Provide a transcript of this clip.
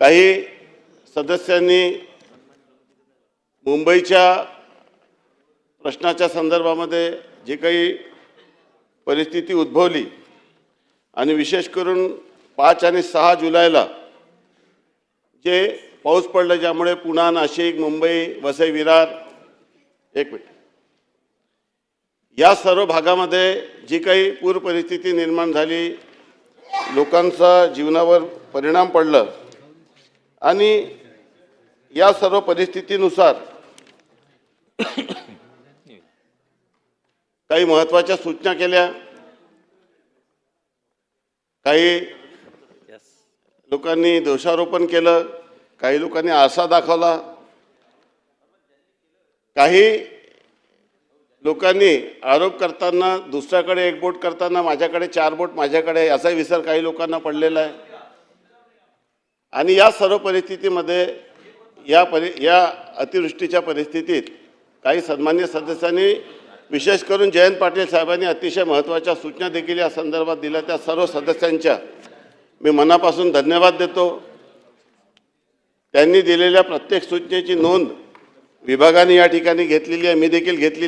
काही सदस्यांनी मुंबईच्या प्रश्नाच्या संदर्भामध्ये जे काही परिस्थिती उद्भवली आणि विशेष करून 5 आणि 6 जुलैला जे पाऊस पडला, ज्यामुळे पुणे, नाशिक, मुंबई, वसई, विरार, एक मिनिट, या सर्व भागामध्ये जी काही पूर परिस्थिती निर्माण झाली, लोकांचा जीवनावर परिणाम पडला आणि या सर्व परिस्थितीनुसार काही महत्त्वाच्या सूचना केल्या. काही लोकांनी दोषारोपण केलं, काही लोकांनी आरसा दाखवला, काही लोकांनी आरोप करताना दुसऱ्याकडे एक बोट करताना माझ्याकडे 4 बोट माझ्याकडे याचा विसर काही लोकांना पडलेला आहे. आणि या सर्व परिस्थितीमध्ये या अतिवृष्टीच्या परिस्थितीत काही सन्मान्य सदस्यांनी, विशेष करून जयंत पाटील साहेबांनी अतिशय महत्त्वाच्या सूचना देखील या संदर्भात दिल्या. त्या सर्व सदस्यांच्या मी मनापासून धन्यवाद देतो. त्यांनी दिलेल्या प्रत्येक सूचनेची नोंद विभागाने या ठिकाणी घेतलेली आहे, मी देखील घेतली.